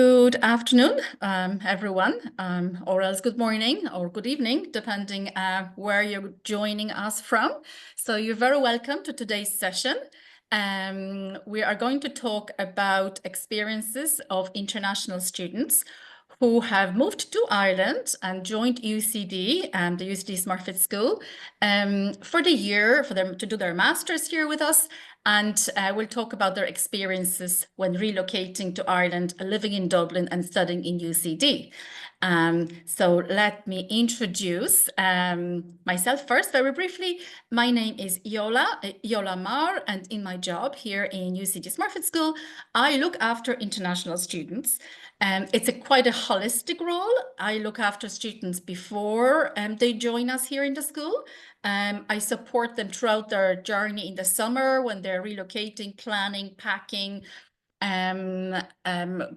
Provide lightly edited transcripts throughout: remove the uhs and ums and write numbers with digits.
Good afternoon, everyone, or else good morning or good evening, depending where you're joining us from. So you're very welcome to today's session. We are going to talk about experiences of international students who have moved to Ireland and joined UCD, the UCD Smurfit School, for the year, for them to do their masters here with us. And we'll talk about their experiences when relocating to Ireland, living in Dublin and studying in UCD. So let me introduce myself first very briefly. My name is Yola Mar, and in my job here in UCD Smurfit School, I look after international students. It's quite a holistic role. I look after students before they join us here in the school. I support them throughout their journey in the summer when they're relocating, planning, packing,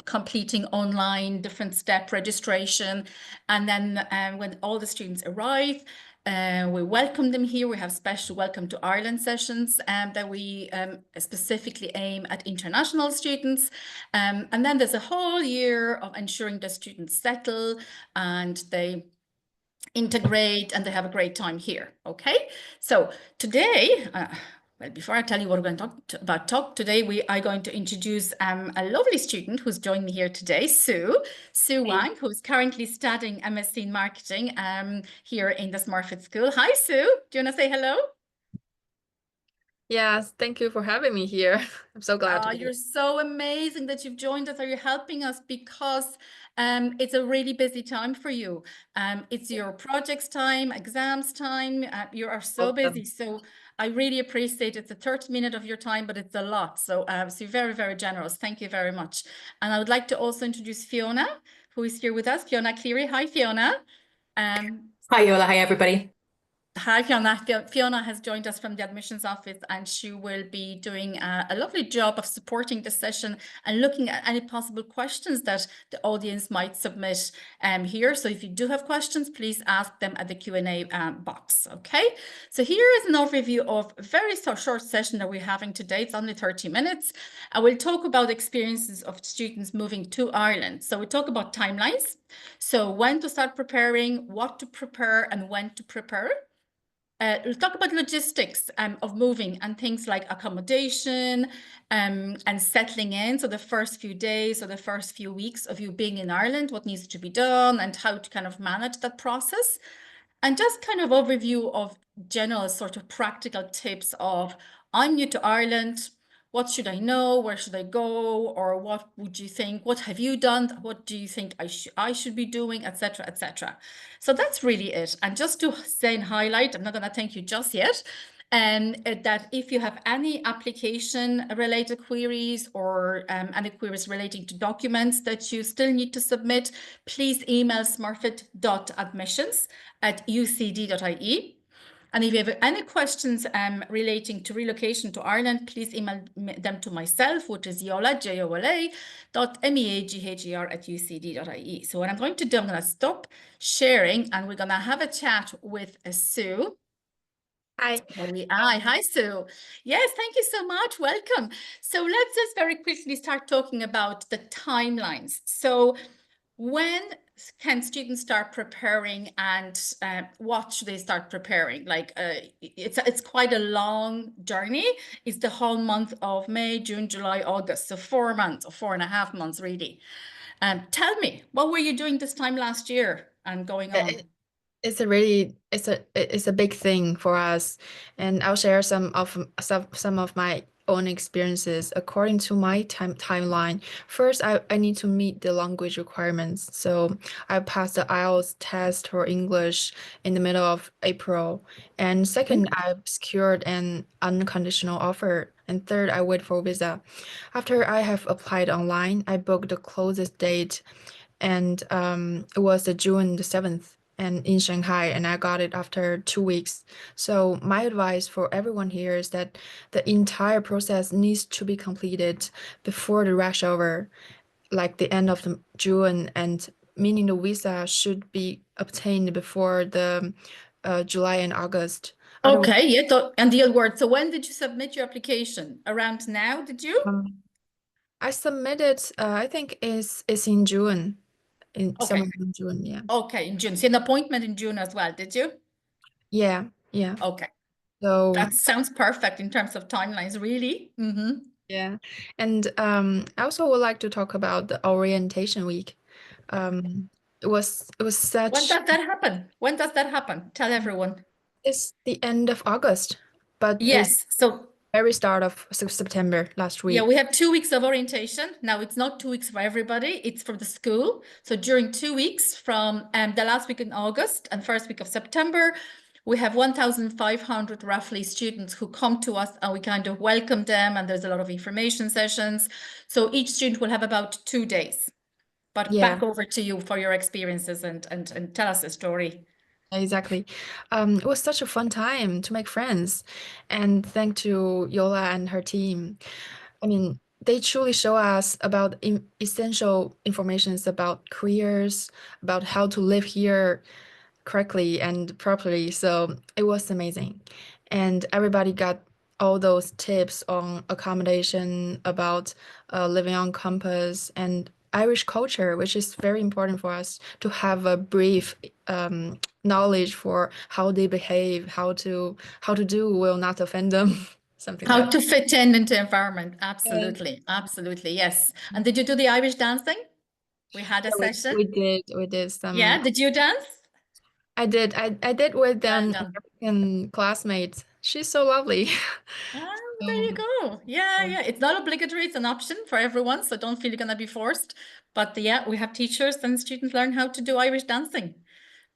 completing online different step registration. And then when all the students arrive, we welcome them here. We have special welcome to Ireland sessions that we specifically aim at international students. And then there's a whole year of ensuring the students settle and they integrate and they have a great time here. Okay, so today, well, before I tell you what we're going to talk today, we are going to introduce a lovely student who's joined me here today, Sue Wang, who's currently studying MSc in marketing here in the Smurfit School. Hi, Sue. Do you want to say hello? Yes, thank you for having me here. I'm so glad to be here. You're so amazing that you've joined us. Are you helping us? Because it's a really busy time for you. It's your projects time, exams time. You are so busy. Awesome. So I really appreciate it's a 30-minute of your time, but it's a lot. So, so you're very, very generous. Thank you very much. And I would like to also introduce Fiona, who is here with us. Fiona Cleary. Hi, Fiona. Hi, Yola. Hi, everybody. Hi, Fiona. Fiona has joined us from the admissions office and she will be doing a lovely job of supporting the session and looking at any possible questions that the audience might submit here. So if you do have questions, please ask them at the Q&A box, okay? So here is an overview of a very short session that we're having today. It's only 30 minutes. I will talk about experiences of students moving to Ireland. So we talk about timelines. So when to start preparing, what to prepare, and when to prepare. We'll talk about logistics of moving and things like accommodation and settling in. So the first few days or the first few weeks of you being in Ireland, what needs to be done and how to kind of manage that process. And just kind of overview of general sort of practical tips of I'm new to Ireland. What should I know? Where should I go? Or what would you think? What have you done? What do you think I should be doing, etc., etc. So that's really it. And just to say and highlight, I'm not going to thank you just yet, that if you have any application related queries or any queries relating to documents that you still need to submit, please email smurfit.admissions@ucd.ie. And if you have any questions relating to relocation to Ireland, please email them to myself, which is Yola, JOLA.MEAGHER@ucd.ie. So what I'm going to do, I'm going to stop sharing and we're going to have a chat with Sue. Hi. Hi, Sue. Yes, thank you so much. Welcome. So let's just very quickly start talking about the timelines. So when can students start preparing and what should they start preparing? Like it's quite a long journey. It's the whole month of May, June, July, August. So 4 months or 4.5 months really. Tell me, what were you doing this time last year and going on? It's a big thing for us, and I'll share some of my own experiences according to my timeline. First, I need to meet the language requirements. So I passed the IELTS test for English in the middle of April. And second, I secured an unconditional offer. And third, I wait for visa. After I have applied online, I booked the closest date, and it was the June the 7th and in Shanghai, and I got it after 2 weeks. So my advice for everyone here is that the entire process needs to be completed before the rush hour, like the end of the June, and meaning the visa should be obtained before the July and August. Okay, yeah, and the word. So when did you submit your application? Around now, did you? I submitted, I think it's in June, Okay. somewhere in June. Yeah. Okay, in June. So an appointment in June as well, did you? Yeah. Yeah. Okay. So That sounds perfect in terms of timelines, really. yeah. And I also would like to talk about the orientation week. It was When such does that happen? When does that happen? Tell everyone. it's the end of August, but it's Yes. So very start of September last yeah, week. we have 2 weeks of orientation. Now it's not 2 weeks for everybody, it's for the school. So during 2 weeks from the last week in August and first week of September, we have 1,500 roughly students who come to us and we kind of welcome them and there's a lot of information sessions. So each student will have about 2 days. But Yeah, back over to you for your experiences and tell us a story. exactly. It was such a fun time to make friends, and thank to Yola and her team. I mean, they truly show us about essential informations about careers, about how to live here correctly and properly. So it was amazing. And everybody got all those tips on accommodation, about living on campus and Irish culture, which is very important for us to have a brief knowledge for how they behave, how to do will not offend them, something How like that. to fit in into environment. Yeah. Absolutely. Absolutely. Yes. And did you do the Irish dancing? We had a Yeah, session. we did some. Yeah. Did you dance? I did with Well an done. American classmate. She's so lovely. Ah, there you So, go. Yeah, um, yeah. It's not obligatory, it's an option for everyone, so don't feel you're gonna be forced. But yeah, we have teachers and students learn how to do Irish dancing.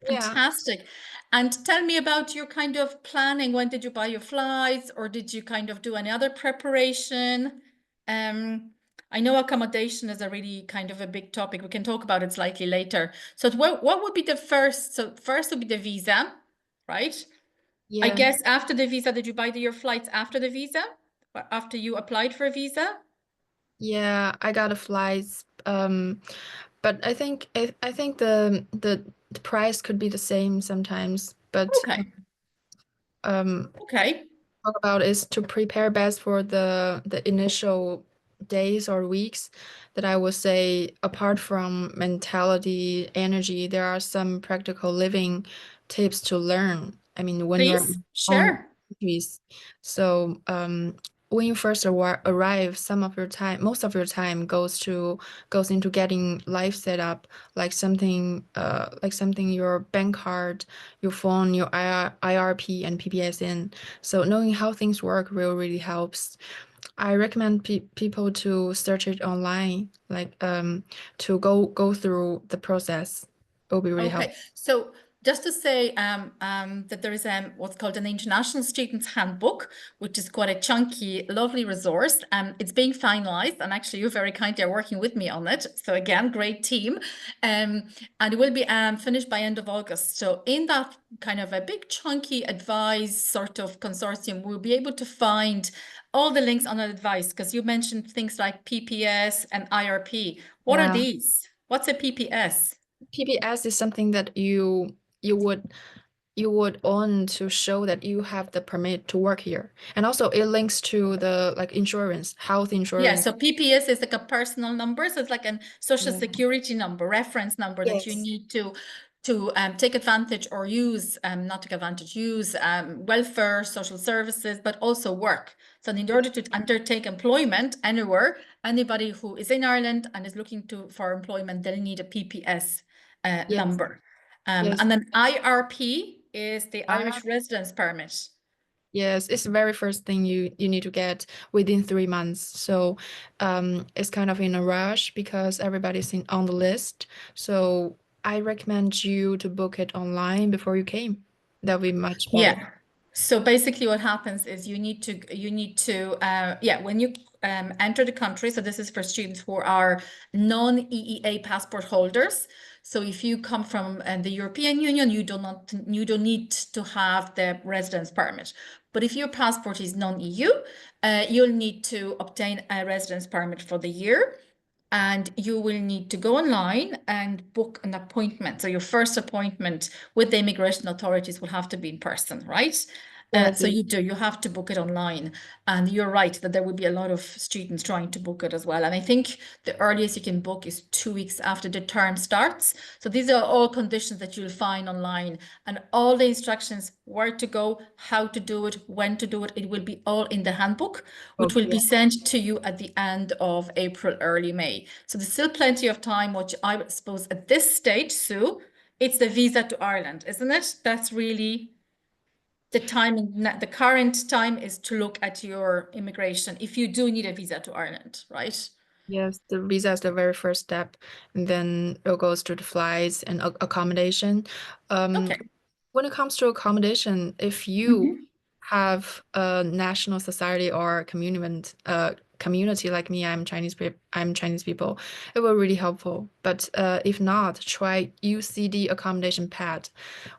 yeah, Fantastic. And tell me about your kind of planning. When did you buy your flights, or did you kind of do any other preparation? Um, I know accommodation is a really kind of a big topic. We can talk about it slightly later. So what would be the first? So first would be the visa, right? I yeah, guess after the visa, did you buy your flights after the visa? Or after you applied for a visa? yeah. I got a flights. But I think the price could be the same sometimes. But Okay. um, Okay. talk about is to prepare best for the initial days or weeks that I would say apart from mentality, energy, there are some practical living tips to learn. I mean, when you're Please on share. countries, so when you first arrive, most of your time goes into getting life set up, like something your bank card, your phone, your IRP and PPSN. So knowing how things work really helps. I recommend people to search it online, like to go through the process. It will be really Okay, helpful. so just to say that there is what's called an International Students Handbook, which is quite a chunky, lovely resource. It's being finalized, and actually you very kindly are working with me on it. So again, great team. And it will be finished by end of August. So in that kind of a big chunky advice sort of consortium, we'll be able to find all the links on that advice, because you mentioned things like PPS and IRP. What are Yeah, these? What's a PPS? PPS is something that you would own to show that you have the permit to work here, and also it links to the like insurance, health Yeah, insurance. so PPS is like a personal number. So it's like a social Yeah. security number, reference number that you Yes. need to take advantage or use, not take advantage, use welfare, social services, but also work. So in order to undertake employment anywhere, anybody who is in Ireland and is looking for employment, they'll need a PPS Yes. number. Yes. And then IRP is the Ah, Irish Residence Permit. yes, it's the very first thing you need to get within 3 months. So it's kind of in a rush because everybody's on the list. So I recommend you to book it online before you came. That'll be much better. Yeah. So basically what happens is yeah, when you enter the country, so this is for students who are non-EEA passport holders. So if you come from the European Union, you don't need to have the residence permit. But if your passport is non-EU, you'll need to obtain a residence permit for the year. And you will need to go online and book an appointment. So your first appointment with the immigration authorities will have to be in person, right? Yes, So you have to book it online. And you're right that there will be a lot of students trying to book it as well. And I think the earliest you can book is 2 weeks after the term starts. So these are all conditions that you'll find online, and all the instructions, where to go, how to do it, when to do it. It will be all in the handbook, which will be sent to you at the end of April, early May. So there's still plenty of time, which I would suppose at this stage, Sue, it's the visa to Ireland, isn't it? That's really the timing. The current time is to look at your immigration if you do need a visa to Ireland, right? yes, the visa is the very first step, and then it goes to the flights and accommodation. Okay. When it comes to accommodation, if you have a national society or community like me, I'm Chinese people, it will really helpful. But if not, try UCD accommodation pad,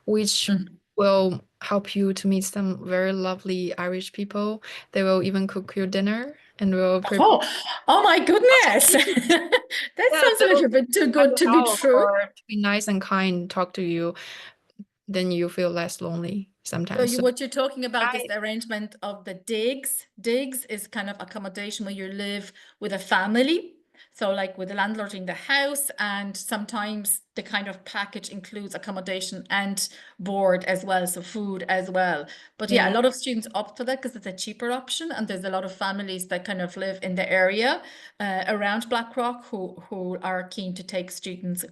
which will help you to meet some very lovely Irish people. They will even cook you dinner and will prepare. Oh my goodness. That Yeah, sounds a they will little bit too at good your to be house true. or to be nice and kind, talk to you, then you feel less lonely So sometimes. So what you're talking about is I the arrangement of the digs. Digs is kind of accommodation where you live with a family. So like with the landlord in the house, and sometimes the kind of package includes accommodation and board as well, so food as well. But yeah, a yeah, lot of students opt for that because it's a cheaper option, and there's a lot of families that kind of live in the area around Blackrock who are keen to take students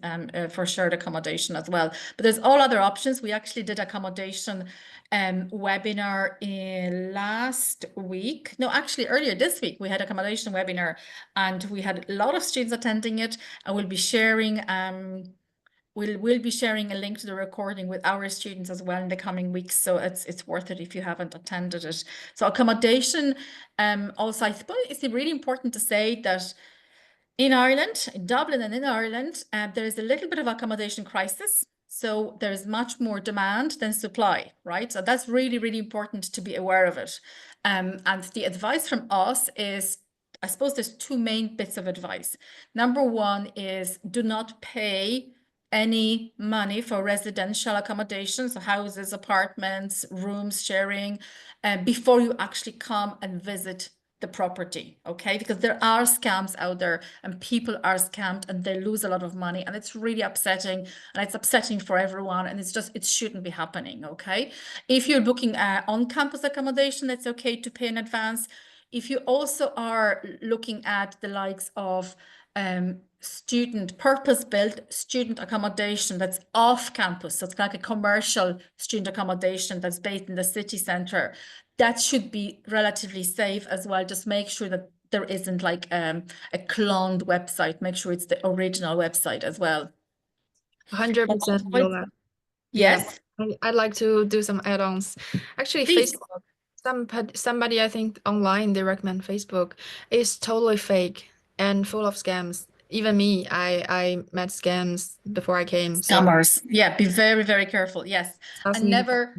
for shared accommodation as well. But there's all other options. We actually did accommodation webinar in last week. No, actually earlier this week, we had accommodation webinar, and we had a lot of students attending it, and we'll be sharing we'll be sharing a link to the recording with our students as well in the coming weeks. So it's worth it if you haven't attended it. So accommodation, also I suppose it's really important to say that in Ireland, in Dublin and in Ireland, there is a little bit of accommodation crisis. So there's much more demand than supply, right? So that's really, really important to be aware of it. And the advice from us is, I suppose there's two main bits of advice. Number one is do not pay any money for residential accommodation, so houses, apartments, rooms sharing, before you actually come and visit the property, okay? Because there are scams out there, and people are scammed and they lose a lot of money, and it's really upsetting, and it's upsetting for everyone, and it shouldn't be happening, okay? If you're booking on-campus accommodation, it's okay to pay in advance. If you also are looking at the likes of student purpose-built student accommodation that's off campus, so it's like a commercial student accommodation that's based in the city center, that should be relatively safe as well. Just make sure that there isn't like a cloned website. Make sure it's the original website as well. 100% Yola. Yeah, Yes, I'd like to do some add-ons. Actually, please. Facebook, somebody I think online they recommend Facebook is totally fake and full of scams. Even me, I met scams before I came, so Scammers. Yeah, be very, very careful. Yes. that's And me. never,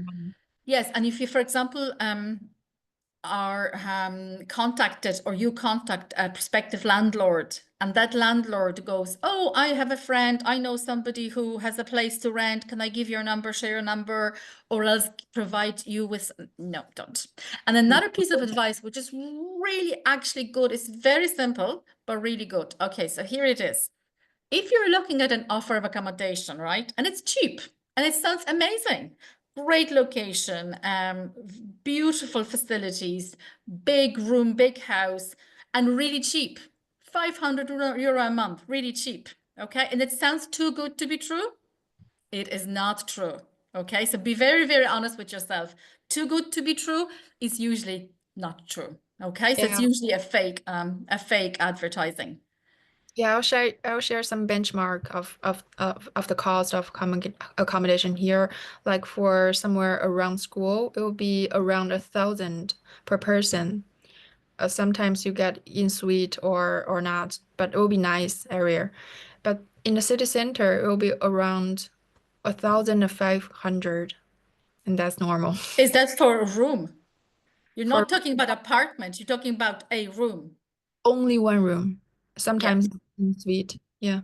yes. And if you, for example, are contacted, or you contact a prospective landlord, and that landlord goes, oh, I have a friend, I know somebody who has a place to rent, can I give your number, share your number, or else provide you with, no, don't. And another piece of advice, which is really actually good, is very simple but really good. Okay, so here it is. If you're looking at an offer of accommodation, right, and it's cheap and it sounds amazing, great location, beautiful facilities, big room, big house, and really cheap, 500 euro a month, really cheap, okay? And it sounds too good to be true. It is not true, okay? So be very, very honest with yourself. Too good to be true is usually not true, okay? So it's Yeah. usually a fake advertising. Yeah, I'll share some benchmark of the cost of accommodation here. Like for somewhere around school, it will be around 1,000 per person. Sometimes you get in suite or not, but it will be nice area. But in the city center, it will be around 1,500, and that's normal Is that for a room? You're for not talking about apartment, you're talking about a room. only one room. Yeah. Sometimes in suite. Yeah.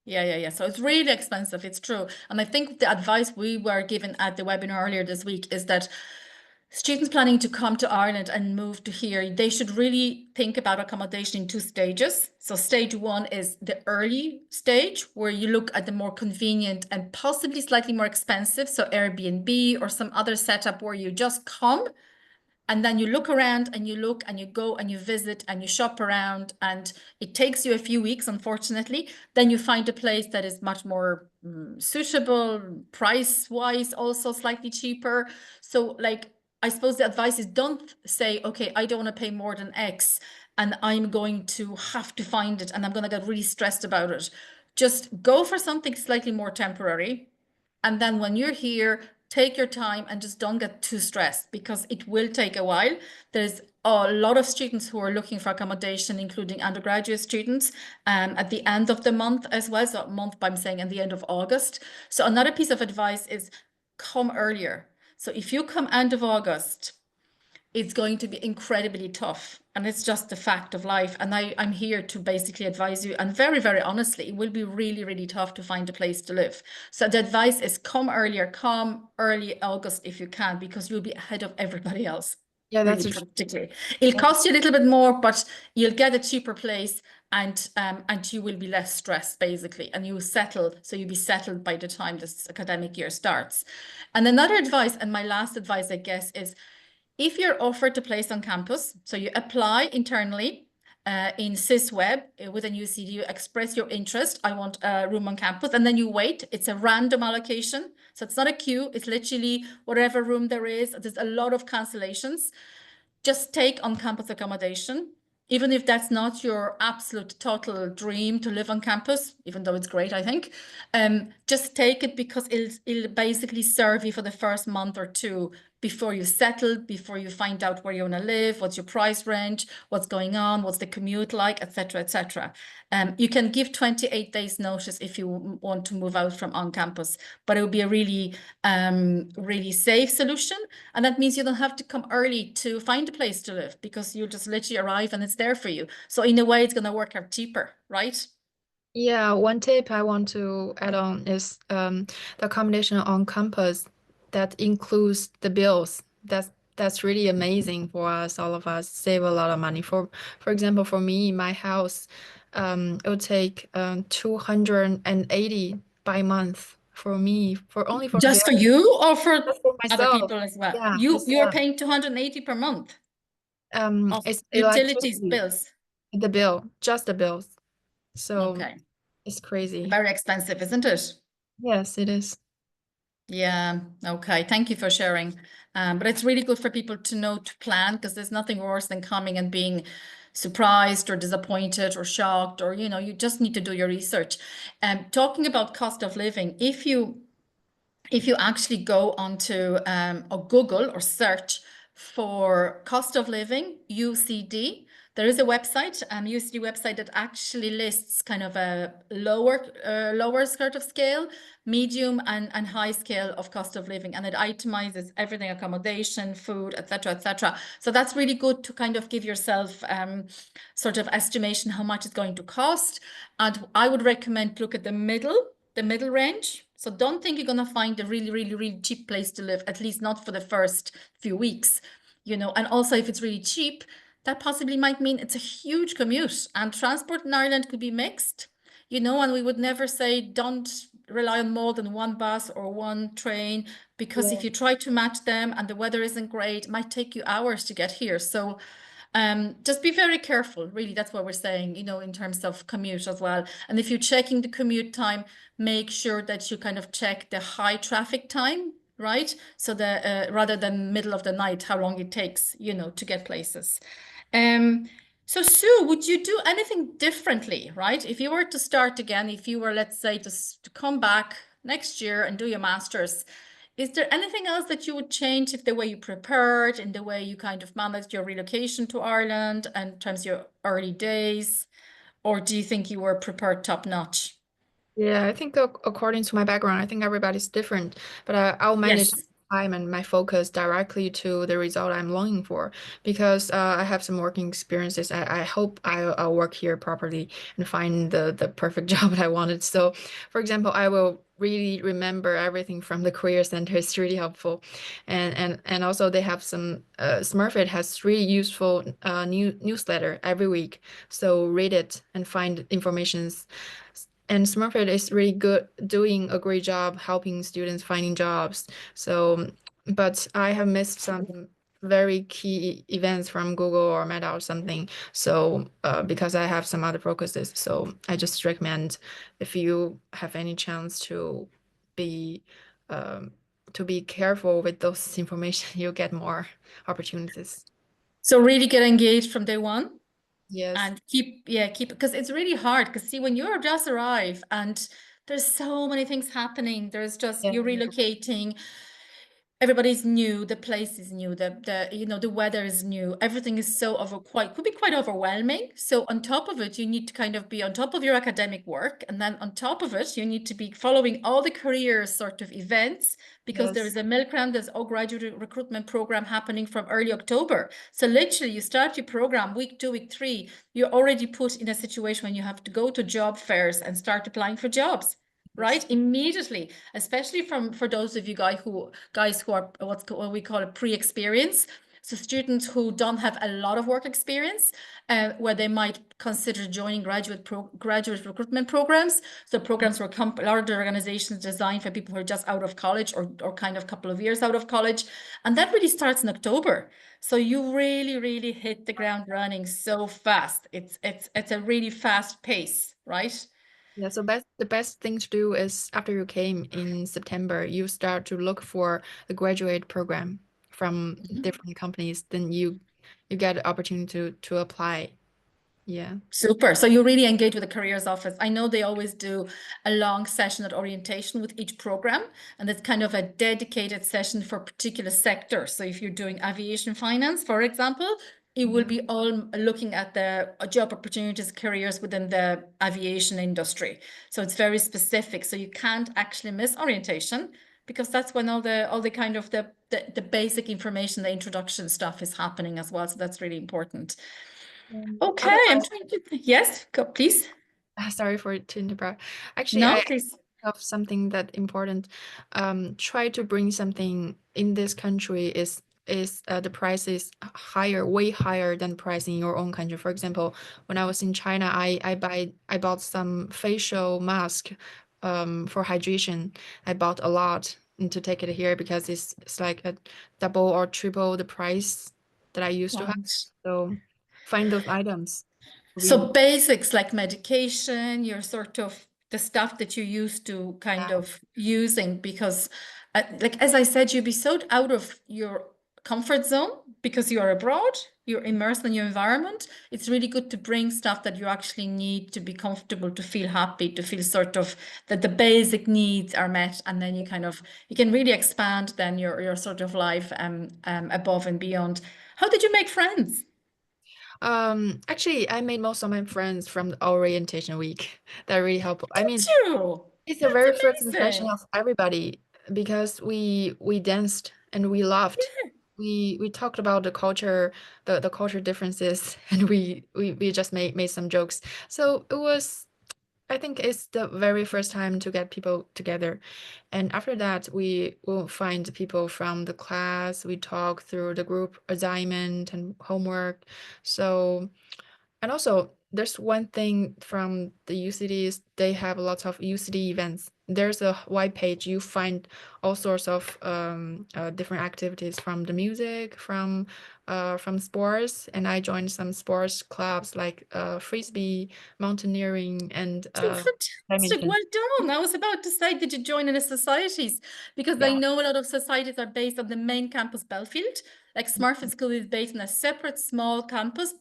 Yeah. So it's really expensive, it's true. And I think the advice we were given at the webinar earlier this week is that students planning to come to Ireland and move to here, they should really think about accommodation in 2 stages. So stage 1 is the early stage, where you look at the more convenient and possibly slightly more expensive, so Airbnb or some other setup where you just come and then you look around and you look and you go and you visit and you shop around, and it takes you a few weeks, unfortunately. Then you find a place that is much more suitable, price-wise, also slightly cheaper. So like, I suppose the advice is, don't say, okay, I don't want to pay more than X and I'm going to have to find it and I'm going to get really stressed about it. Just go for something slightly more temporary. And then when you're here, take your time and just don't get too stressed, because it will take a while. There's a lot of students who are looking for accommodation, including undergraduate students, at the end of the month as well. So month, I'm saying at the end of August. So another piece of advice is come earlier. So if you come end of August, it's going to be incredibly tough. And it's just the fact of life. And I'm here to basically advise you. And very, very honestly, it will be really, really tough to find a place to live. So the advice is come earlier, come early August if you can, because you'll be ahead of everybody else. Yeah, that's really practically. It'll cost you a little bit more, but you'll get a cheaper place, and you will be less stressed basically, and you settle. So you'll be settled by the time this academic year starts. And another advice, and my last advice, I guess, is if you're offered a place on campus, so you apply internally in SysWeb with an UCD, you express your interest, I want a room on campus, and then you wait. It's a random allocation. So it's not a queue, it's literally whatever room there is. There's a lot of cancellations. Just take on-campus accommodation, even if that's not your absolute total dream to live on campus, even though it's great, I think. Just take it, because it'll basically serve you for the first month or two before you settle, before you find out where you want to live, what's your price range, what's going on, what's the commute like, etc., etc. You can give 28 days notice if you want to move out from on campus, but it will be a really, really safe solution. And that means you don't have to come early to find a place to live, because you just literally arrive and it's there for you. So in a way, it's going to work out cheaper, right? Yeah, one tip I want to add on is the accommodation on campus that includes the bills. That's really amazing for us, all of us, save a lot of money. For example, for me, my house, it would take 280 by month for me, for only for Just for bill, you or for just for other myself. people as well? Yeah, You are paying 280 per month of it's utilities electricity, bills. the bill, just the bills. So Okay. it's crazy. Very expensive, isn't it? Yes, it is. Yeah, okay. Thank you for sharing. But it's really good for people to know to plan, because there's nothing worse than coming and being surprised or disappointed or shocked, or, you just need to do your research. Talking about cost of living, if you actually go onto or Google or search for cost of living, UCD, there is a website, UCD website, that actually lists kind of a lower sort of scale, medium and high scale of cost of living, and it itemizes everything: accommodation, food, etc., etc. So that's really good to kind of give yourself sort of estimation how much it's going to cost. And I would recommend look at the middle range. So don't think you're going to find a really, really, really cheap place to live, at least not for the first few weeks, and also if it's really cheap, that possibly might mean it's a huge commute, and transport in Ireland could be mixed, and we would never say don't rely on more than one bus or one train, because if you try to match them and the weather isn't great, it might take you hours to get here. So just be very careful, really. That's what we're saying, in terms of commute as well. And if you're checking the commute time, make sure that you kind of check the high traffic time, right? So rather than middle of the night, how long it takes, to get places. So Sue, would you do anything differently, right? If you were to start again, if you were, let's say, to come back next year and do your master's, is there anything else that you would change, if the way you prepared, in the way you kind of managed your relocation to Ireland and in terms of your early days? Or do you think you were prepared top notch? Yeah, I think according to my background, I think everybody's different, but I'll manage Yes. time and my focus directly to the result I'm longing for because I have some working experiences. I hope I'll work here properly and find the perfect job that I wanted. So, for example, I will really remember everything from the career center. It's really helpful, and also they have some Smurfit has really useful newsletter every week. So read it and find informations. And Smurfit is really good, doing a great job helping students finding jobs. So, but I have missed some very key events from Google or Meta or something. So, because I have some other focuses, so I just recommend if you have any chance be um, to be careful with those information, you'll get more opportunities. So really get engaged from day one. Yes. And keep because it's really hard because see when you're just arrive and there's so many things happening. There's just Yeah. you're relocating, everybody's new, the place is new, the weather is new, everything is so could be quite overwhelming. So on top of it, you need to kind of be on top of your academic work, and then on top of it, you need to be following all the career sort of events because there Yes. is a milk round, there's a graduate recruitment program happening from early October. So literally, you start your program week 2, week 3, you're already put in a situation when you have to go to job fairs and start applying for jobs. Right, immediately, especially for those of you guys who are what we call a pre-experience. So students who don't have a lot of work experience, where they might consider joining graduate recruitment programs. So programs where larger organizations designed for people who are just out of college or kind of couple of years out of college, and that really starts in October. So you really hit the ground running so fast. It's a really fast pace, right? Yeah, so the best thing to do is after you came in September, you start to look for the graduate program from different companies. Then you get the opportunity to apply. Yeah. Super. So you really engage with the careers office. I know they always do a long session at orientation with each program, and it's kind of a dedicated session for a particular sector. So if you're doing aviation finance, for example, it will be all looking at the job opportunities, careers within the aviation industry. So it's very specific. So you can't actually miss orientation because that's when all the kind of the basic information, the introduction stuff is happening as well. So that's really important. Okay, I'm trying to. Yes, go, please. Sorry to interrupt. Actually, No, I please. of something that important. Try to bring something in this country is the price is higher, way higher than price in your own country. For example, when I was in China, I bought some facial mask for hydration. I bought a lot to take it here because it's like a double or triple the price that I used to have. Right. So find those items. So basics like medication, your sort of the stuff that you used to kind Yeah. of using because like as I said, you'd be so out of your comfort zone because you are abroad, you're immersed in your environment. It's really good to bring stuff that you actually need to be comfortable, to feel happy, to feel sort of that the basic needs are met, and then you can really expand then your sort of life above and beyond. How did you make friends? Actually, I made most of my friends from the orientation week. That really helped. I Did mean, you? it's the very first That's impression amazing. of everybody because we danced and we laughed. We talked about the culture, the culture differences, and we just made some jokes. So it was, I think it's the very first time to get people together. And after that, we will find people from the class. We talk through the group assignment and homework. So and also, there's one thing from the UCDs, they have lots of UCD events. There's a white page, you find all sorts of different activities from the music, from sports, and I joined some sports clubs like frisbee, mountaineering, and So fantastic. badminton. Well done. I was about to say, did you join any societies? Because I Yeah. know a lot of societies are based on the main campus, Belfield. Like Smurfit School is based on a separate small campus,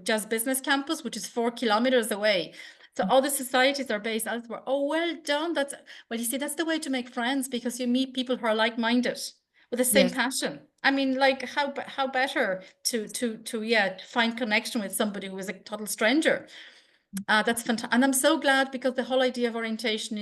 just business campus, which is 4 kilometers away. So all the societies are based elsewhere. Oh, well done. Well, you see, that's the way to make friends because you meet people who are like-minded with the same Yes. passion. I mean, like how better to find connection with somebody who is a total stranger. That's fantastic. And I'm so glad because the whole idea of orientation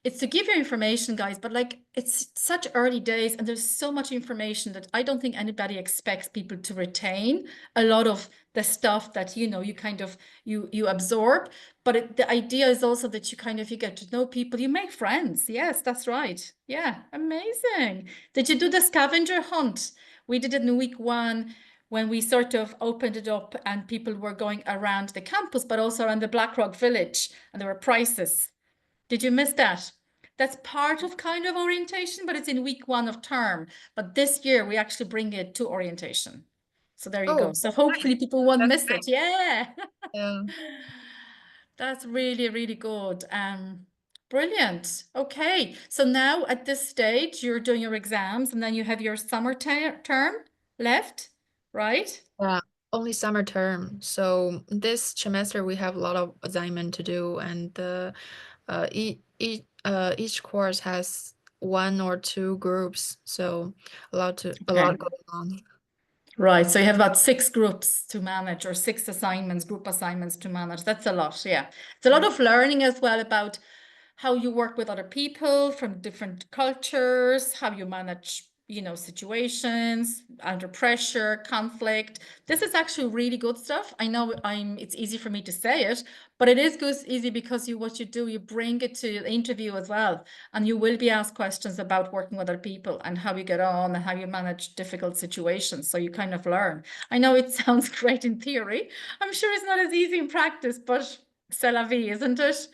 it's to give you information, guys, but like it's such early days and there's so much information that I don't think anybody expects people to retain a lot of the stuff that, you know, you kind of, you absorb. But the idea is also that you kind of, you get to know people, you make friends. Yes, that's right. Yeah, amazing. Did you do the scavenger hunt? We did it in week 1 when we sort of opened it up and people were going around the campus, but also around the Blackrock village, and there were prizes. Did you miss that? That's part of kind of orientation, but it's in week 1 of term. But this year we actually bring it to orientation. So there you go. Oh, So hopefully people won't that's miss it. Yeah. yeah. That's really, really good. Brilliant. Okay. So now at this stage, you're doing your exams and then you have your summer term left, right? Yeah, only summer term. So this semester we have a lot of assignment to do, and each course has 1 or 2 groups, so a Okay. lot going on. Right. So you have about 6 groups to manage or 6 assignments, group assignments to manage. That's a lot. Yeah. It's a lot of learning as well about how you work with other people from different cultures, how you manage, you know, situations under pressure, conflict. This is actually really good stuff. I know it's easy for me to say it, but it is good, easy because what you do, you bring it to the interview as well. And you will be asked questions about working with other people and how you get on and how you manage difficult situations. So you kind of learn. I know it sounds great in theory. I'm sure it's not as easy in practice, but c'est la vie, isn't it?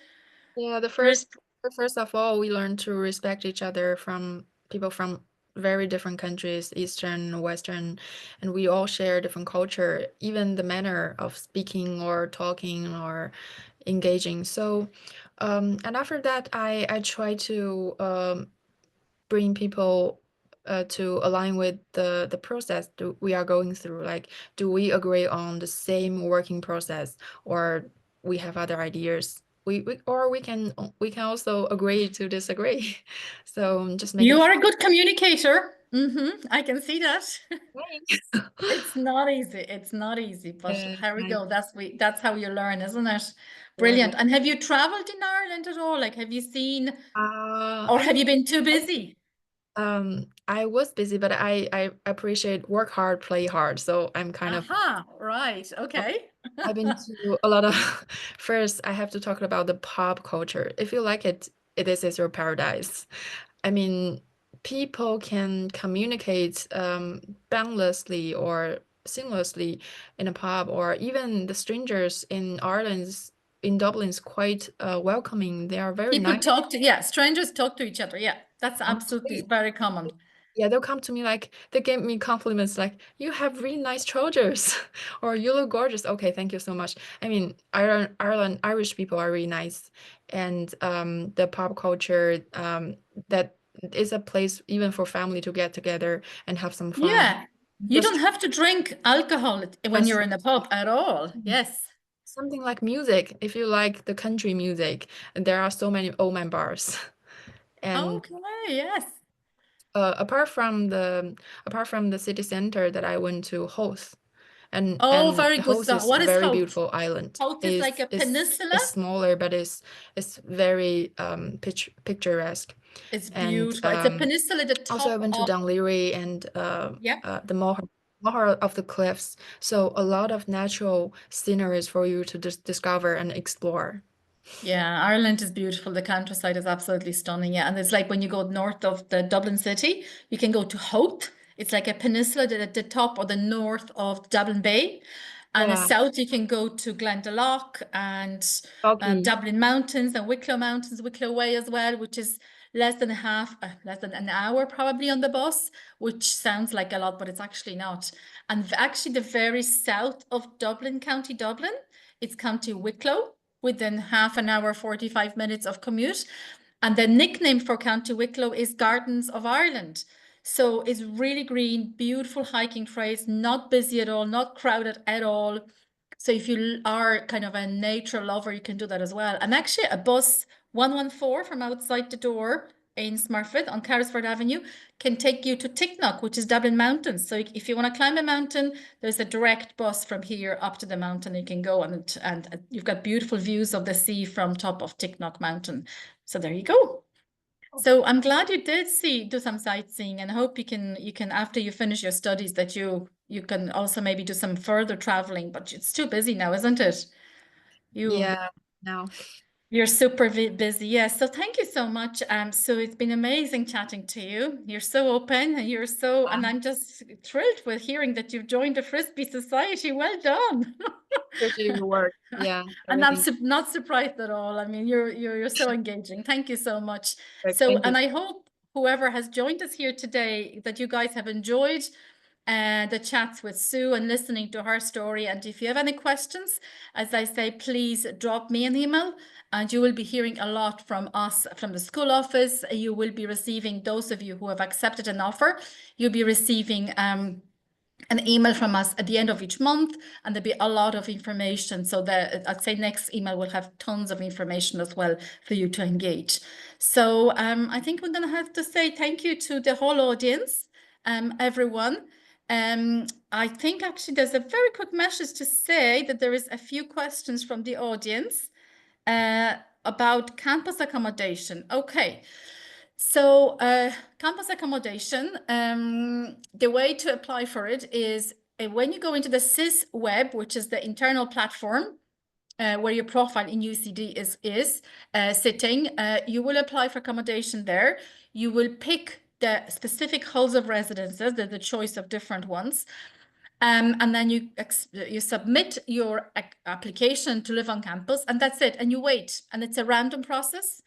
Yeah, There's first of all, we learn to respect each other from people from very different countries, Eastern, Western, and we all share different culture, even the manner of speaking or talking or engaging. So, and after that, I try to bring people to align with the process we are going through. Like, do we agree on the same working process, or we have other ideas? Or we can also agree to disagree. So just making You sure. are a good communicator. I can see that. Thanks. It's not easy. It's not easy, but Yeah, here we thanks. go. That's how you learn, isn't it? Yeah, Brilliant. And have you traveled in Ireland at all? Like, have you seen, or I have you been too busy? I was busy, but I appreciate work hard, play hard. So I'm kind of Aha, right. Okay. I've been to a lot of. First, I have to talk about the pop culture. If you like it, this is your paradise. I mean, people can communicate boundlessly or seamlessly in a pub, or even the strangers in Ireland's in Dublin's quite welcoming. They are very People nice. talk to, yeah, strangers talk to each other. Yeah, that's absolutely Honestly, very common. yeah, they'll come to me like they give me compliments like you have really nice trousers or you look gorgeous. Okay, thank you so much. I mean, Irish people are really nice, and the pop culture that is a place even for family to get together and have some fun. Yeah. You don't Just have to drink alcohol when just you're in a pub at all. Yes. something like music. If you like the country music, there are so many old man bars, and Okay, yes. apart from the city center that I went to Hoth, Oh, and very good Hoth stuff. is a What is very Howth? beautiful island. Howth is like Is a is peninsula. is smaller, but it's very picturesque. It's And beautiful. It's a peninsula at the also I top went to of, Dunleary and yeah. the Moher of the Cliffs. So a lot of natural sceneries for you to discover and explore. Yeah, Ireland is beautiful. The countryside is absolutely stunning. Yeah. And it's like when you go north of the Dublin city, you can go to Howth. It's like a peninsula at the top or the north of Dublin Bay. And the Yeah, south, you can go to Glendalough and doggy. Dublin Mountains and Wicklow Mountains, Wicklow Way as well, which is less than an hour probably on the bus, which sounds like a lot, but it's actually not. And actually, the very south of Dublin, County Dublin, it's County Wicklow, within half an hour, 45 minutes of commute. And the nickname for County Wicklow is Gardens of Ireland. So it's really green, beautiful hiking trails, not busy at all, not crowded at all. So if you are kind of a nature lover, you can do that as well. And actually a bus 114 from outside the door in Smurfit on Carrisford Avenue can take you to Ticknock, which is Dublin Mountains. So if you want to climb a mountain, there's a direct bus from here up to the mountain you can go, and you've got beautiful views of the sea from top of Ticknock Mountain. So there you go. So I'm glad you did do some sightseeing, and I hope you can after you finish your studies that you can also maybe do some further traveling, but it's too busy now, isn't it? Yeah, no. You're super busy. Yes. So thank you so much. So it's been amazing chatting to you. You're so open and and I'm just thrilled with hearing that you've joined the Frisbee Society. Well done. Appreciate your work. Yeah, And everything. I'm not surprised at all. I mean, you're so engaging. Thank you so much. So, Thank you. and I hope whoever has joined us here today that you guys have enjoyed the chats with Sue and listening to her story. And if you have any questions, as I say, please drop me an email, and you will be hearing a lot from us from the school office. You will be receiving, those of you who have accepted an offer, you'll be receiving an email from us at the end of each month, and there'll be a lot of information. So I'd say next email will have tons of information as well for you to engage. So I think we're going to have to say thank you to the whole audience, everyone. I think actually there's a very quick message to say that there is a few questions from the audience about campus accommodation. Okay. So campus accommodation, the way to apply for it is when you go into the SIS web, which is the internal platform where your profile in UCD is sitting, you will apply for accommodation there. You will pick the specific halls of residences, the choice of different ones. And then you submit your application to live on campus, and that's it. And you wait, and it's a random process.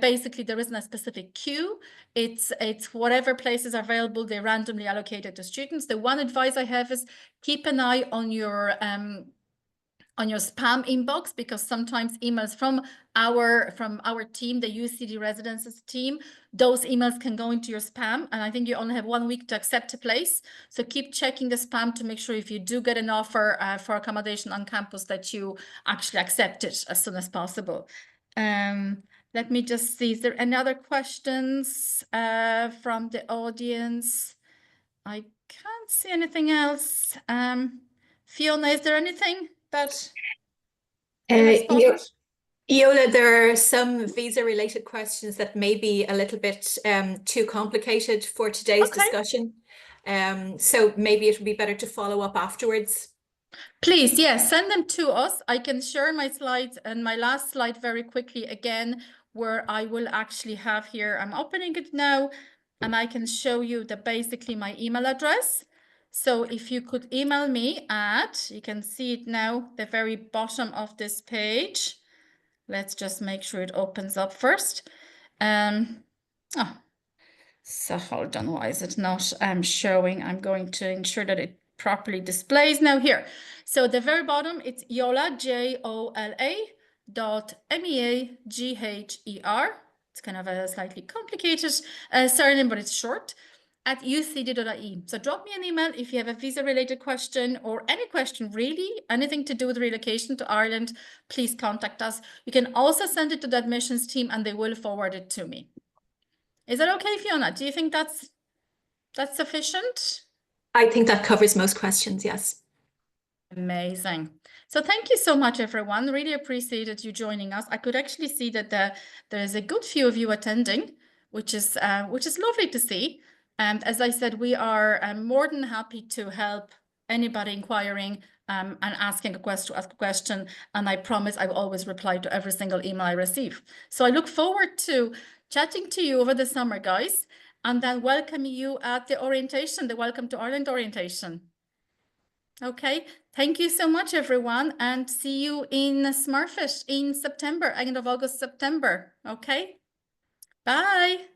Basically, there isn't a specific queue. It's whatever places are available, they're randomly allocated to students. The one advice I have is keep an eye on your spam inbox, because sometimes emails from our team, the UCD residences team, those emails can go into your spam, and I think you only have 1 week to accept a place. So keep checking the spam to make sure if you do get an offer for accommodation on campus that you actually accept it as soon as possible. Let me just see, is there any other questions from the audience? I can't see anything else. Fiona, is there anything that you have spotted? Yola, there are some visa-related questions that may be a little bit too complicated for today's discussion. So maybe it would be better to follow up afterwards. Please, yes, send them to us. I can share my slides and my last slide very quickly again, where I will actually have here, I'm opening it now, and I can show you basically my email address. So if you could email me at, you can see it now, the very bottom of this page. Let's just make sure it opens up first. So hold on, why is it not showing? I'm going to ensure that it properly displays now here. So the very bottom, it's Yola, JOLA.MEAGHER. It's kind of a slightly complicated surname, but it's short, at ucd.ie. So drop me an email if you have a visa-related question or any question, really, anything to do with relocation to Ireland, please contact us. You can also send it to the admissions team and they will forward it to me. Is that okay, Fiona? Do you think that's sufficient? I think that covers most questions, yes. Amazing. So thank you so much, everyone. Really appreciated you joining us. I could actually see that there is a good few of you attending, which is lovely to see. And as I said, we are more than happy to help anybody inquiring and asking ask a question. And I promise I will always reply to every single email I receive. So I look forward to chatting to you over the summer, guys, and then welcoming you at the orientation, the Welcome to Ireland orientation. Okay, thank you so much, everyone, and see you in Smurfit in September, end of August, September. Okay, bye.